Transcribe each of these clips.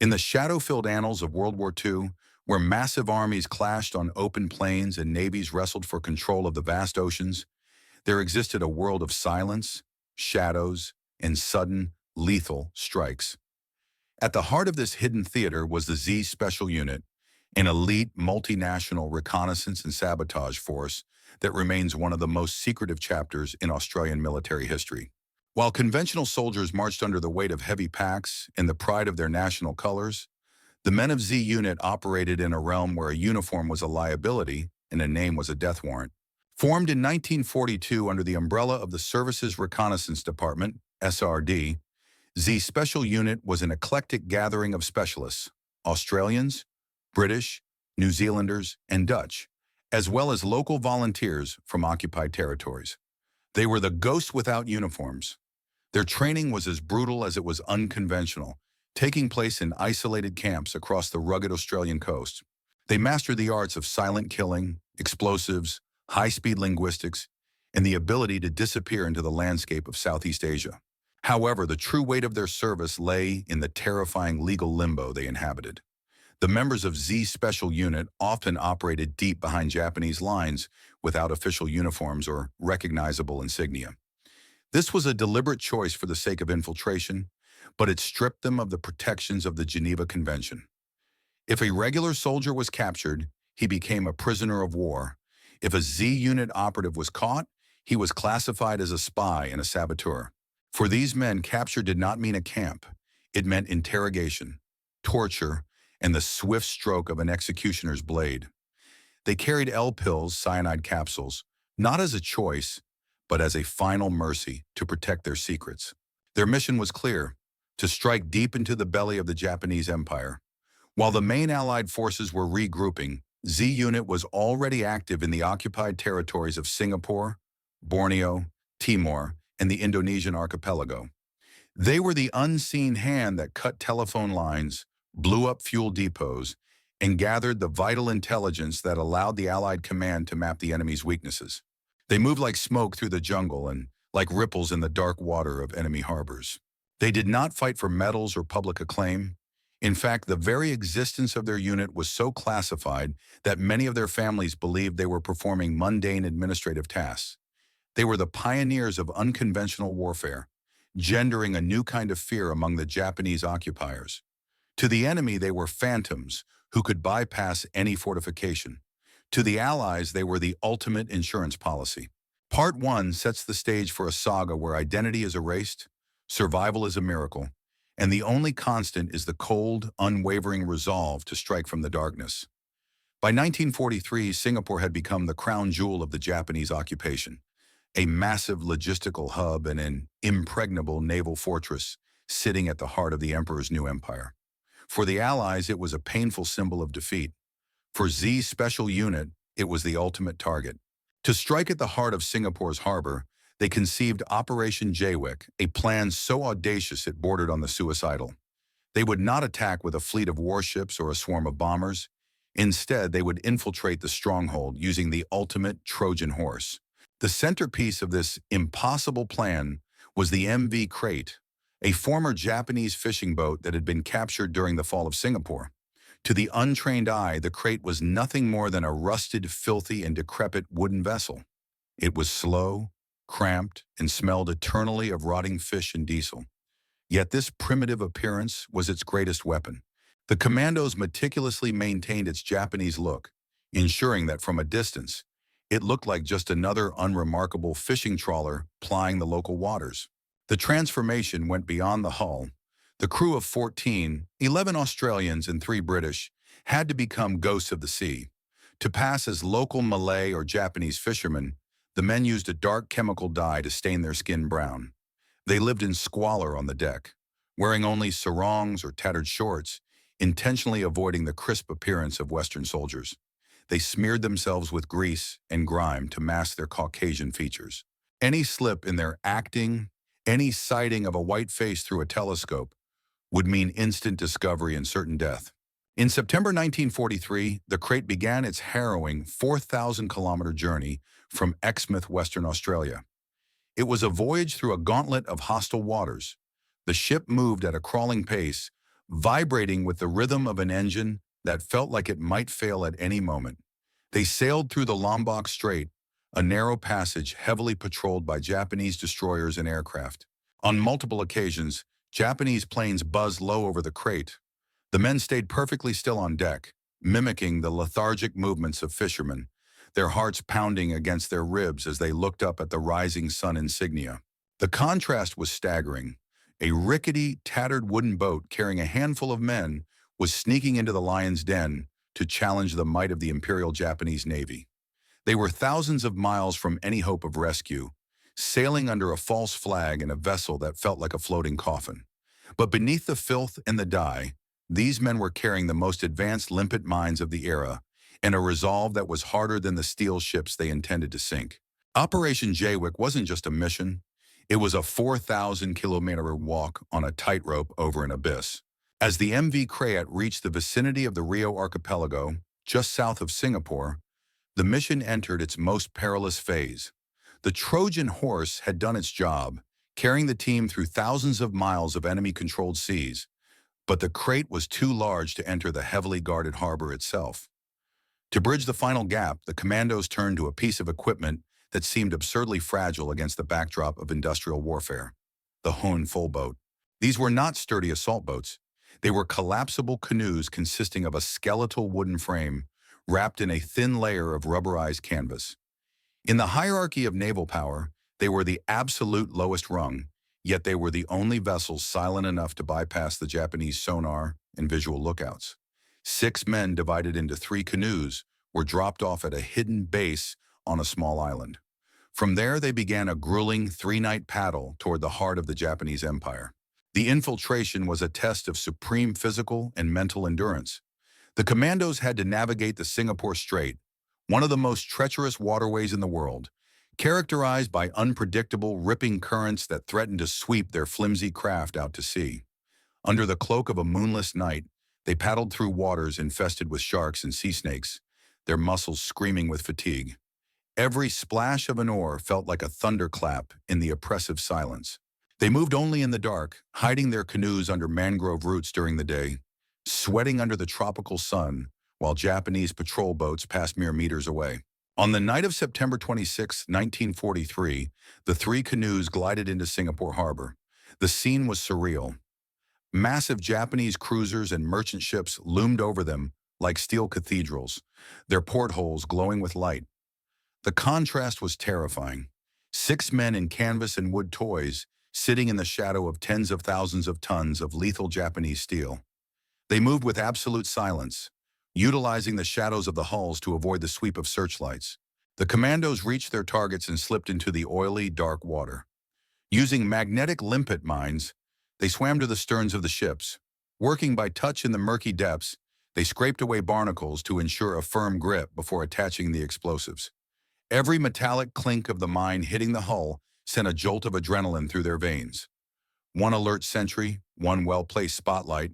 In the shadow-filled annals of World War II, where massive armies clashed on open plains and navies wrestled for control of the vast oceans, there existed a world of silence, shadows, and sudden, lethal strikes. At the heart of this hidden theater was the Z Special Unit, an elite multinational reconnaissance and sabotage force that remains one of the most secretive chapters in Australian military history. While conventional soldiers marched under the weight of heavy packs and the pride of their national colors, the men of Z Unit operated in a realm where a uniform was a liability and a name was a death warrant. Formed in 1942 under the umbrella of the Services Reconnaissance Department, SRD, Z Special Unit was an eclectic gathering of specialists, Australians, British, New Zealanders, and Dutch, as well as local volunteers from occupied territories. They were the ghosts without uniforms. Their training was as brutal as it was unconventional, taking place in isolated camps across the rugged Australian coast. They mastered the arts of silent killing, explosives, high-speed linguistics, and the ability to disappear into the landscape of Southeast Asia. However, the true weight of their service lay in the terrifying legal limbo they inhabited. The members of Z Special Unit often operated deep behind Japanese lines without official uniforms or recognizable insignia. This was a deliberate choice for the sake of infiltration, but it stripped them of the protections of the Geneva Convention. If a regular soldier was captured, he became a prisoner of war. If a Z Unit operative was caught, he was classified as a spy and a saboteur. For these men, capture did not mean a camp. It meant interrogation, torture, and the swift stroke of an executioner's blade. They carried L-pills, cyanide capsules, not as a choice, but as a final mercy to protect their secrets. Their mission was clear: to strike deep into the belly of the Japanese Empire. While the main Allied forces were regrouping, Z Unit was already active in the occupied territories of Singapore, Borneo, Timor, and the Indonesian archipelago. They were the unseen hand that cut telephone lines, blew up fuel depots, and gathered the vital intelligence that allowed the Allied command to map the enemy's weaknesses. They moved like smoke through the jungle and like ripples in the dark water of enemy harbors. They did not fight for medals or public acclaim. In fact, the very existence of their unit was so classified that many of their families believed they were performing mundane administrative tasks. They were the pioneers of unconventional warfare, gendering a new kind of fear among the Japanese occupiers. To the enemy, they were phantoms who could bypass any fortification. To the Allies, they were the ultimate insurance policy. Part 1 sets the stage for a saga where identity is erased, survival is a miracle, and the only constant is the cold, unwavering resolve to strike from the darkness. By 1943, Singapore had become the crown jewel of the Japanese occupation, a massive logistical hub and an impregnable naval fortress sitting at the heart of the Emperor's new empire. For the Allies, it was a painful symbol of defeat. For Z Special Unit, it was the ultimate target. To strike at the heart of Singapore's harbor, they conceived Operation Jaywick, a plan so audacious it bordered on the suicidal. They would not attack with a fleet of warships or a swarm of bombers. Instead, they would infiltrate the stronghold using the ultimate Trojan horse. The centerpiece of this impossible plan was the MV Crate, a former Japanese fishing boat that had been captured during the fall of Singapore. To the untrained eye, the Crate was nothing more than a rusted, filthy, and decrepit wooden vessel. It was slow, cramped, and smelled eternally of rotting fish and diesel. Yet this primitive appearance was its greatest weapon. The Commandos meticulously maintained its Japanese look, ensuring that from a distance, it looked like just another unremarkable fishing trawler plying the local waters. The transformation went beyond the hull. The crew of 14, 11 Australians and 3 British, had to become ghosts of the sea. To pass as local Malay or Japanese fishermen, the men used a dark chemical dye to stain their skin brown. They lived in squalor on the deck, wearing only sarongs or tattered shorts, intentionally avoiding the crisp appearance of Western soldiers. They smeared themselves with grease and grime to mask their Caucasian features. Any slip in their acting, any sighting of a white face through a telescope, would mean instant discovery and certain death. In September 1943, the Crate began its harrowing 4,000-kilometer journey from Exmouth, Western Australia. It was a voyage through a gauntlet of hostile waters. The ship moved at a crawling pace, vibrating with the rhythm of an engine that felt like it might fail at any moment. They sailed through the Lombok Strait, a narrow passage heavily patrolled by Japanese destroyers and aircraft. On multiple occasions, Japanese planes buzzed low over the Strait. The men stayed perfectly still on deck, mimicking the lethargic movements of fishermen, their hearts pounding against their ribs as they looked up at the rising sun insignia. The contrast was staggering. A rickety, tattered wooden boat carrying a handful of men was sneaking into the lion's den to challenge the might of the Imperial Japanese Navy. They were thousands of miles from any hope of rescue, sailing under a false flag in a vessel that felt like a floating coffin. But beneath the filth and the dye, these men were carrying the most advanced limpet minds of the era and a resolve that was harder than the steel ships they intended to sink. Operation Jaywick wasn't just a mission. It was a 4,000-kilometer walk on a tightrope over an abyss. As the MV Krayat reached the vicinity of the Rio archipelago, just south of Singapore, the mission entered its most perilous phase. The Trojan horse had done its job, carrying the team through thousands of miles of enemy-controlled seas, but the Krayat was too large to enter the heavily guarded harbor itself. To bridge the final gap, the Commandos turned to a piece of equipment that seemed absurdly fragile against the backdrop of industrial warfare: the Hoon full boat. These were not sturdy assault boats. They were collapsible canoes consisting of a skeletal wooden frame wrapped in a thin layer of rubberized canvas. In the hierarchy of naval power, they were the absolute lowest rung, yet they were the only vessels silent enough to bypass the Japanese sonar and visual lookouts. 6 men divided into 3 canoes were dropped off at a hidden base on a small island. From there, they began a grueling 3-night paddle toward the heart of the Japanese Empire. The infiltration was a test of supreme physical and mental endurance. The Commandos had to navigate the Singapore Strait, one of the most treacherous waterways in the world, characterized by unpredictable, ripping currents that threatened to sweep their flimsy craft out to sea. Under the cloak of a moonless night, they paddled through waters infested with sharks and sea snakes, their muscles screaming with fatigue. Every splash of an oar felt like a thunderclap in the oppressive silence. They moved only in the dark, hiding their canoes under mangrove roots during the day, sweating under the tropical sun, while Japanese patrol boats passed mere meters away. On the night of September 26, 1943, the 3 canoes glided into Singapore harbor. The scene was surreal. Massive Japanese cruisers and merchant ships loomed over them like steel cathedrals, their portholes glowing with light. The contrast was terrifying. 6 men in canvas and wood toys sitting in the shadow of tens of thousands of tons of lethal Japanese steel. They moved with absolute silence, utilizing the shadows of the hulls to avoid the sweep of searchlights. The Commandos reached their targets and slipped into the oily, dark water. Using magnetic limpet mines, they swam to the sterns of the ships. Working by touch in the murky depths, they scraped away barnacles to ensure a firm grip before attaching the explosives. Every metallic clink of the mine hitting the hull sent a jolt of adrenaline through their veins. One alert sentry, one well-placed spotlight,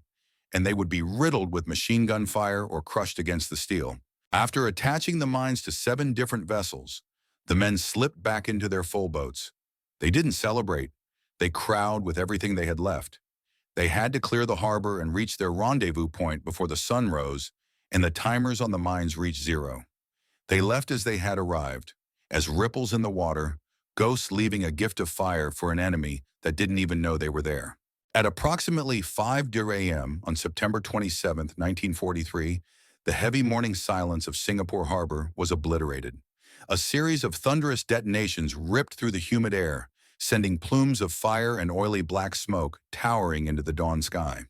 and they would be riddled with machine gun fire or crushed against the steel. After attaching the mines to 7 different vessels, the men slipped back into their full boats. They didn't celebrate. They crowed with everything they had left. They had to clear the harbor and reach their rendezvous point before the sun rose and the timers on the mines reached 0. They left as they had arrived, as ripples in the water, ghosts leaving a gift of fire for an enemy that didn't even know they were there. At approximately 5:00 a.m. on September 27, 1943, the heavy morning silence of Singapore Harbor was obliterated. A series of thunderous detonations ripped through the humid air, sending plumes of fire and oily black smoke towering into the dawn sky.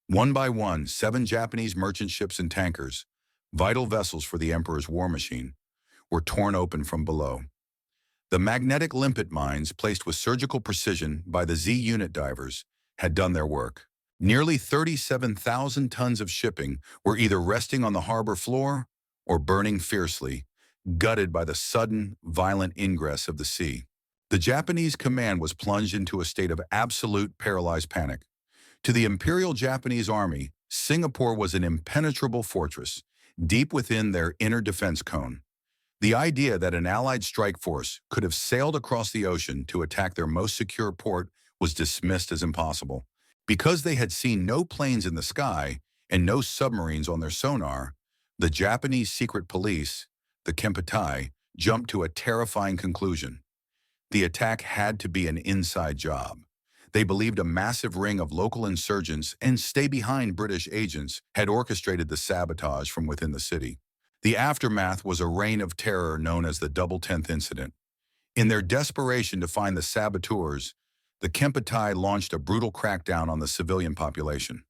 One by one, 7 Japanese merchant ships and tankers, vital vessels for the Emperor's war machine, were torn open from below. The magnetic limpet mines, placed with surgical precision by the Z-Unit divers, had done their work. Nearly 37,000 tons of shipping were either resting on the harbor floor or burning fiercely, gutted by the sudden, violent ingress of the sea. The Japanese command was plunged into a state of absolute paralyzed panic. To the Imperial Japanese Army, Singapore was an impenetrable fortress, deep within their inner defense cone. The idea that an Allied strike force could have sailed across the ocean to attack their most secure port was dismissed as impossible. Because they had seen no planes in the sky and no submarines on their sonar, the Japanese secret police, the Kempeitai, jumped to a terrifying conclusion. The attack had to be an inside job. They believed a massive ring of local insurgents and stay-behind British agents had orchestrated the sabotage from within the city. The aftermath was a reign of terror known as the Double Tenth Incident. In their desperation to find the saboteurs, the Kempeitai launched a brutal crackdown on the civilian population.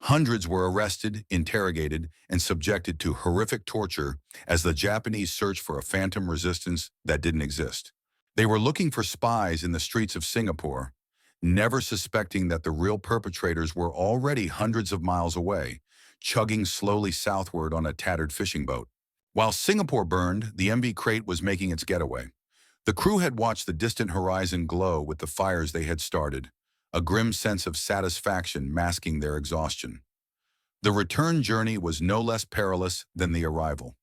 Hundreds were arrested, interrogated, and subjected to horrific torture as the Japanese searched for a phantom resistance that didn't exist. They were looking for spies in the streets of Singapore, never suspecting that the real perpetrators were already hundreds of miles away, chugging slowly southward on a tattered fishing boat. While Singapore burned, the MV Crate was making its getaway. The crew had watched the distant horizon glow with the fires they had started, a grim sense of satisfaction masking their exhaustion. The return journey was no less perilous than the arrival.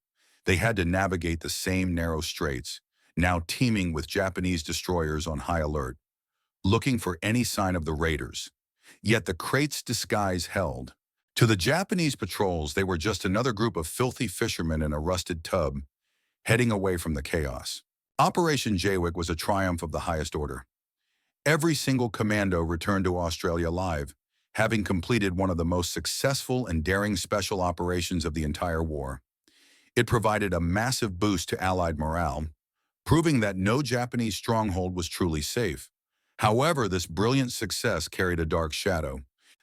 They had to navigate the same narrow straits, now teeming with Japanese destroyers on high alert, looking for any sign of the raiders. Yet the Crate's disguise held. To the Japanese patrols, they were just another group of filthy fishermen in a rusted tub, heading away from the chaos. Operation Jaywick was a triumph of the highest order. Every single commando returned to Australia alive, having completed one of the most successful and daring special operations of the entire war. It provided a massive boost to Allied morale, proving that no Japanese stronghold was truly safe. However, this brilliant success carried a dark shadow.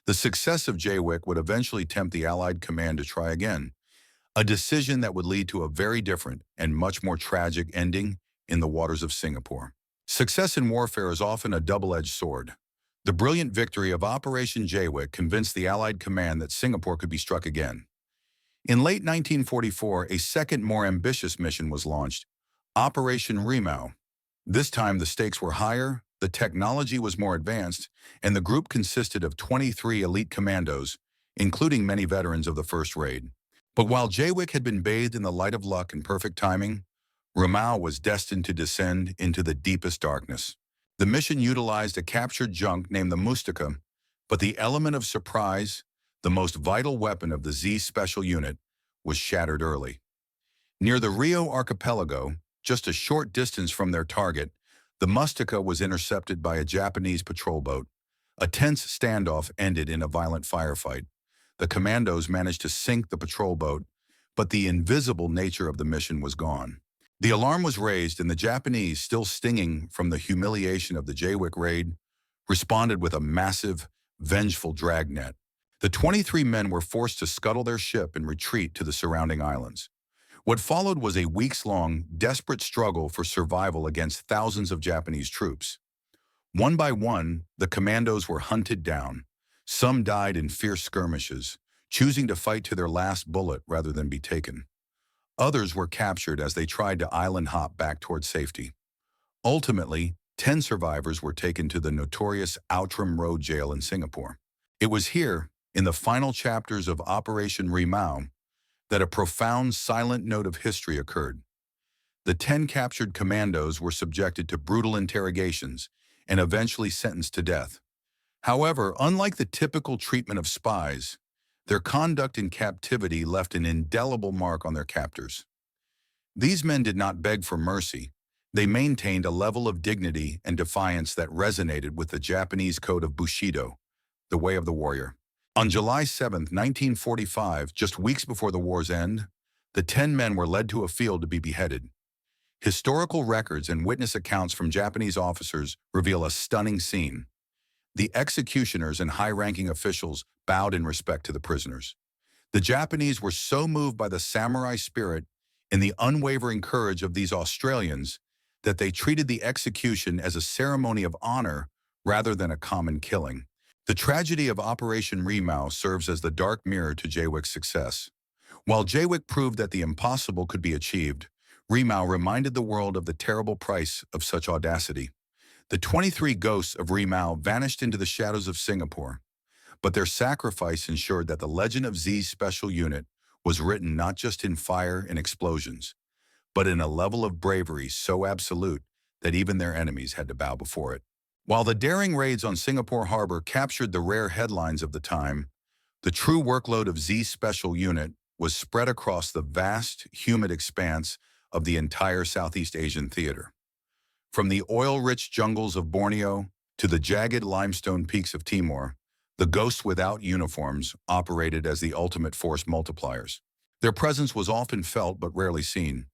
The success of Jaywick would eventually tempt the Allied command to try again, a decision that would lead to a very different and much more tragic ending in the waters of Singapore. Success in warfare is often a double-edged sword. The brilliant victory of Operation Jaywick convinced the Allied command that Singapore could be struck again. In late 1944, a second, more ambitious mission was launched, Operation Rimau. This time the stakes were higher, the technology was more advanced, and the group consisted of 23 elite commandos, including many veterans of the first raid. But while Jaywick had been bathed in the light of luck and perfect timing, Rimau was destined to descend into the deepest darkness. The mission utilized a captured junk named the Mustika, but the element of surprise, the most vital weapon of the Z Special Unit, was shattered early. Near the Rio archipelago, just a short distance from their target, the Mustika was intercepted by a Japanese patrol boat. A tense standoff ended in a violent firefight. The commandos managed to sink the patrol boat, but the invisible nature of the mission was gone. The alarm was raised, and the Japanese, still stinging from the humiliation of the Jaywick raid, responded with a massive, vengeful dragnet. The 23 men were forced to scuttle their ship and retreat to the surrounding islands. What followed was a weeks-long, desperate struggle for survival against thousands of Japanese troops. One by one, the commandos were hunted down. Some died in fierce skirmishes, choosing to fight to their last bullet rather than be taken. Others were captured as they tried to island hop back toward safety. Ultimately, 10 survivors were taken to the notorious Outram Road jail in Singapore. It was here, in the final chapters of Operation Rimau, that a profound silent note of history occurred. The 10 captured commandos were subjected to brutal interrogations and eventually sentenced to death. However, unlike the typical treatment of spies, their conduct in captivity left an indelible mark on their captors. These men did not beg for mercy. They maintained a level of dignity and defiance that resonated with the Japanese code of Bushido, the way of the warrior. On July 7, 1945, just weeks before the war's end, the 10 men were led to a field to be beheaded. Historical records and witness accounts from Japanese officers reveal a stunning scene. The executioners and high-ranking officials bowed in respect to the prisoners. The Japanese were so moved by the samurai spirit and the unwavering courage of these Australians that they treated the execution as a ceremony of honor rather than a common killing. The tragedy of Operation Rimau serves as the dark mirror to Jaywick's success. While Jaywick proved that the impossible could be achieved, Rimau reminded the world of the terrible price of such audacity. The 23 ghosts of Rimau vanished into the shadows of Singapore, but their sacrifice ensured that the legend of Z's Special Unit was written not just in fire and explosions, but in a level of bravery so absolute that even their enemies had to bow before it. While the daring raids on Singapore Harbor captured the rare headlines of the time, the true workload of Z Special Unit was spread across the vast, humid expanse of the entire Southeast Asian theater. From the oil-rich jungles of Borneo to the jagged limestone peaks of Timor, the ghosts without uniforms operated as the ultimate force multipliers. Their presence was often felt but rarely seen.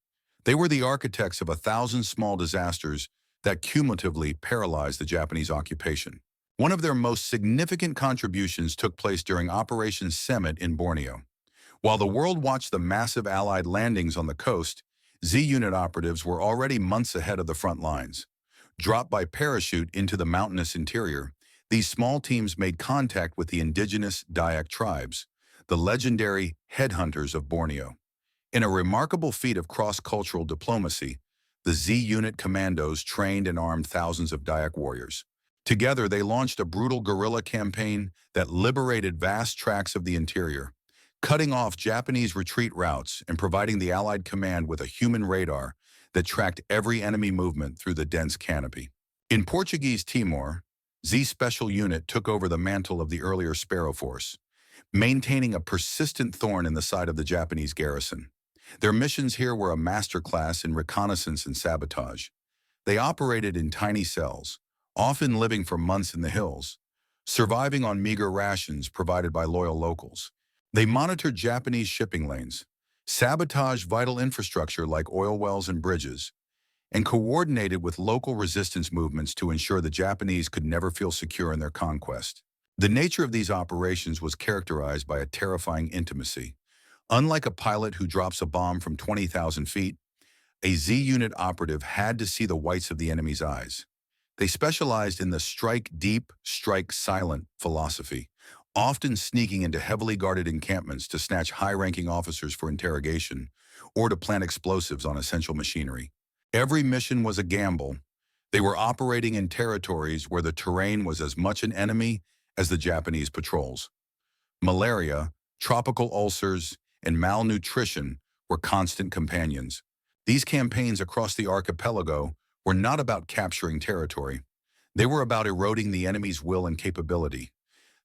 They were the architects of 1,000 small disasters that cumulatively paralyzed the Japanese occupation. One of their most significant contributions took place during Operation Summit in Borneo. While the world watched the massive Allied landings on the coast, Z-Unit operatives were already months ahead of the front lines. Dropped by parachute into the mountainous interior, these small teams made contact with the indigenous Dayak tribes, the legendary headhunters of Borneo. In a remarkable feat of cross-cultural diplomacy, the Z-Unit Commandos trained and armed thousands of Dayak warriors. Together, they launched a brutal guerrilla campaign that liberated vast tracts of the interior, cutting off Japanese retreat routes and providing the Allied command with a human radar that tracked every enemy movement through the dense canopy. In Portuguese Timor, Z Special Unit took over the mantle of the earlier Sparrow Force, maintaining a persistent thorn in the side of the Japanese garrison. Their missions here were a masterclass in reconnaissance and sabotage. They operated in tiny cells, often living for months in the hills, surviving on meager rations provided by loyal locals. They monitored Japanese shipping lanes, sabotaged vital infrastructure like oil wells and bridges, and coordinated with local resistance movements to ensure the Japanese could never feel secure in their conquest. The nature of these operations was characterized by a terrifying intimacy. Unlike a pilot who drops a bomb from 20,000 feet, a Z-Unit operative had to see the whites of the enemy's eyes. They specialized in the strike deep, strike silent philosophy, often sneaking into heavily guarded encampments to snatch high-ranking officers for interrogation or to plant explosives on essential machinery. Every mission was a gamble. They were operating in territories where the terrain was as much an enemy as the Japanese patrols. Malaria, tropical ulcers, and malnutrition were constant companions. These campaigns across the archipelago were not about capturing territory. They were about eroding the enemy's will and capability.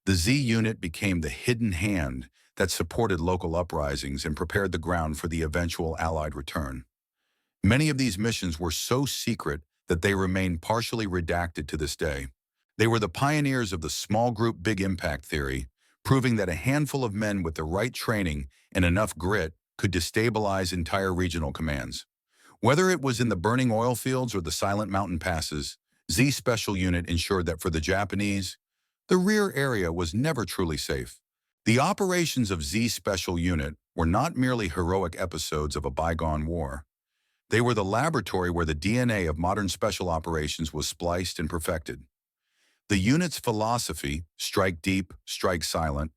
The Z-Unit became the hidden hand that supported local uprisings and prepared the ground for the eventual Allied return. Many of these missions were so secret that they remain partially redacted to this day. They were the pioneers of the small group big impact theory, proving that a handful of men with the right training and enough grit could destabilize entire regional commands. Whether it was in the burning oil fields or the silent mountain passes, Z Special Unit ensured that for the Japanese, the rear area was never truly safe. The operations of Z Special Unit were not merely heroic episodes of a bygone war. They were the laboratory where the DNA of modern special operations was spliced and perfected. The unit's philosophy, strike deep, strike silent,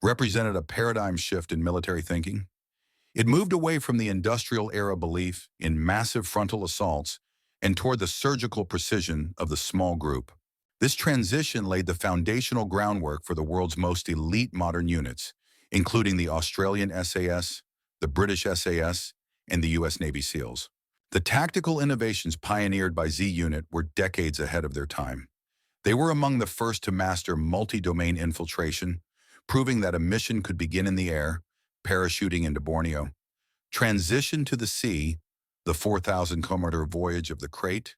represented a paradigm shift in military thinking. It moved away from the industrial-era belief in massive frontal assaults and toward the surgical precision of the small group. This transition laid the foundational groundwork for the world's most elite modern units, including the Australian SAS, the British SAS, and the U.S. Navy SEALs. The tactical innovations pioneered by Z-Unit were decades ahead of their time. They were among the first to master multi-domain infiltration, proving that a mission could begin in the air, parachuting into Borneo, transition to the sea, the 4,000-kilometer voyage of the Crate,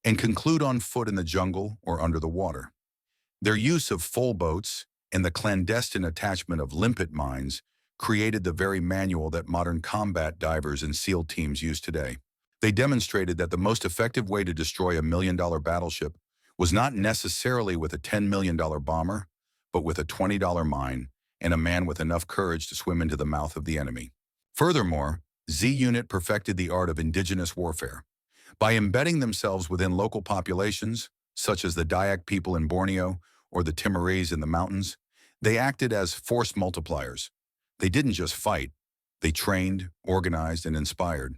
and conclude on foot in the jungle or under the water. Their use of full boats and the clandestine attachment of limpet mines created the very manual that modern combat divers and SEAL teams use today. They demonstrated that the most effective way to destroy a $1 million battleship was not necessarily with a $10 million bomber, but with a $20 mine and a man with enough courage to swim into the mouth of the enemy. Furthermore, Z-Unit perfected the art of indigenous warfare. By embedding themselves within local populations, such as the Dayak people in Borneo or the Timorese in the mountains, they acted as force multipliers. They didn't just fight, they trained, organized, and inspired.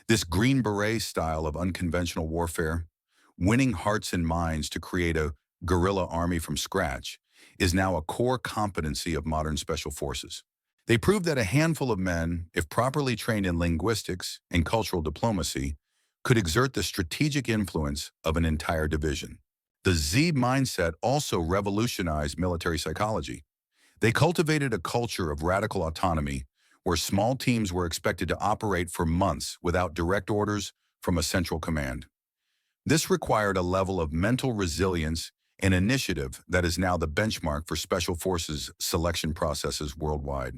This Green Beret style of unconventional warfare, winning hearts and minds to create a guerrilla army from scratch, is now a core competency of modern special forces. They proved that a handful of men, if properly trained in linguistics and cultural diplomacy, could exert the strategic influence of an entire division. The Z mindset also revolutionized military psychology. They cultivated a culture of radical autonomy where small teams were expected to operate for months without direct orders from a central command. This required a level of mental resilience and initiative that is now the benchmark for special forces selection processes worldwide.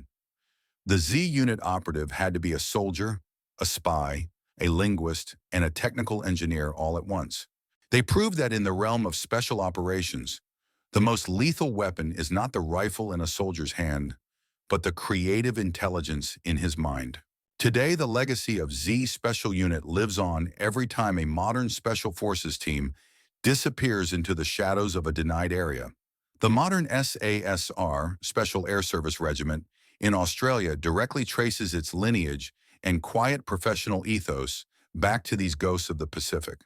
The Z unit operative had to be a soldier, a spy, a linguist, and a technical engineer all at once. They proved that in the realm of special operations, the most lethal weapon is not the rifle in a soldier's hand, but the creative intelligence in his mind. Today, the legacy of Z Special Unit lives on every time a modern Special Forces team disappears into the shadows of a denied area. The modern SASR, Special Air Service Regiment, in Australia directly traces its lineage and quiet professional ethos back to these ghosts of the Pacific.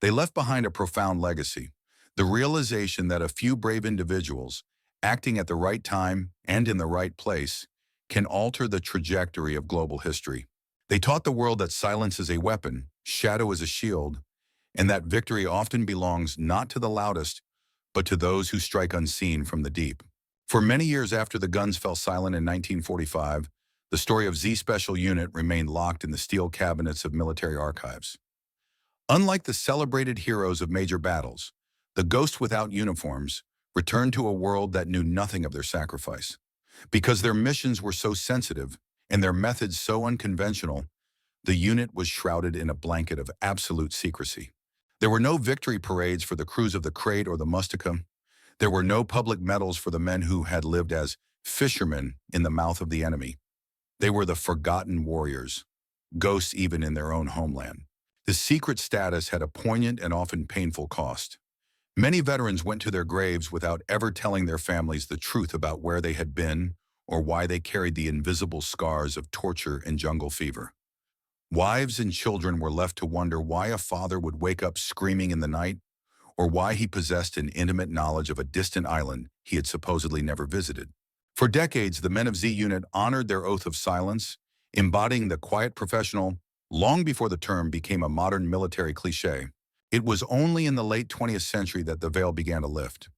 They left behind a profound legacy, the realization that a few brave individuals, acting at the right time and in the right place, can alter the trajectory of global history. They taught the world that silence is a weapon, shadow is a shield, and that victory often belongs not to the loudest, but to those who strike unseen from the deep. For many years after the guns fell silent in 1945, the story of Z Special Unit remained locked in the steel cabinets of military archives. Unlike the celebrated heroes of major battles, the ghosts without uniforms returned to a world that knew nothing of their sacrifice. Because their missions were so sensitive and their methods so unconventional, the unit was shrouded in a blanket of absolute secrecy. There were no victory parades for the crews of the Crate or the Mustica. There were no public medals for the men who had lived as fishermen in the mouth of the enemy. They were the forgotten warriors, ghosts even in their own homeland. The secret status had a poignant and often painful cost. Many veterans went to their graves without ever telling their families the truth about where they had been or why they carried the invisible scars of torture and jungle fever. Wives and children were left to wonder why a father would wake up screaming in the night, or why he possessed an intimate knowledge of a distant island he had supposedly never visited. For decades, the men of Z Unit honored their oath of silence, embodying the quiet professional long before the term became a modern military cliché. It was only in the late 20th century that the veil began to lift.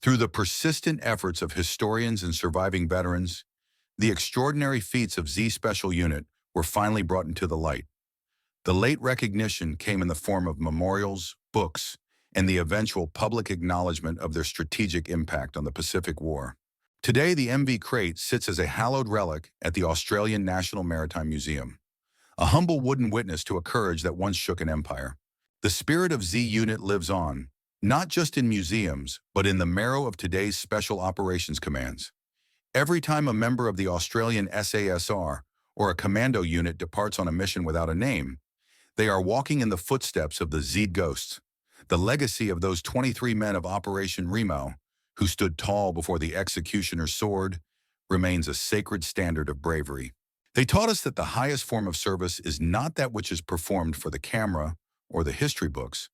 Through the persistent efforts of historians and surviving veterans, the extraordinary feats of Z Special Unit were finally brought into the light. The late recognition came in the form of memorials, books, and the eventual public acknowledgement of their strategic impact on the Pacific War. Today, the MV Crate sits as a hallowed relic at the Australian National Maritime Museum, a humble wooden witness to a courage that once shook an empire. The spirit of Z Unit lives on, not just in museums, but in the marrow of today's Special Operations Commands. Every time a member of the Australian SASR or a commando unit departs on a mission without a name, they are walking in the footsteps of the Z Ghosts. The legacy of those 23 men of Operation Rimau, who stood tall before the executioner's sword, remains a sacred standard of bravery. They taught us that the highest form of service is not that which is performed for the camera or the history books,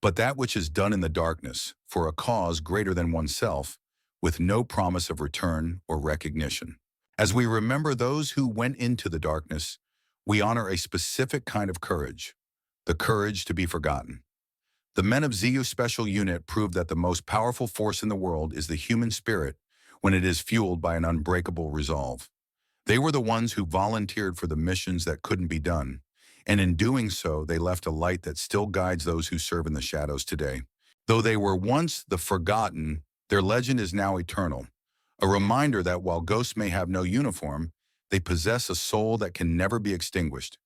but that which is done in the darkness for a cause greater than oneself, with no promise of return or recognition. As we remember those who went into the darkness, we honor a specific kind of courage, the courage to be forgotten. The men of ZU Special Unit proved that the most powerful force in the world is the human spirit when it is fueled by an unbreakable resolve. They were the ones who volunteered for the missions that couldn't be done, and in doing so, they left a light that still guides those who serve in the shadows today. Though they were once the forgotten, their legend is now eternal, a reminder that while ghosts may have no uniform, they possess a soul that can never be extinguished.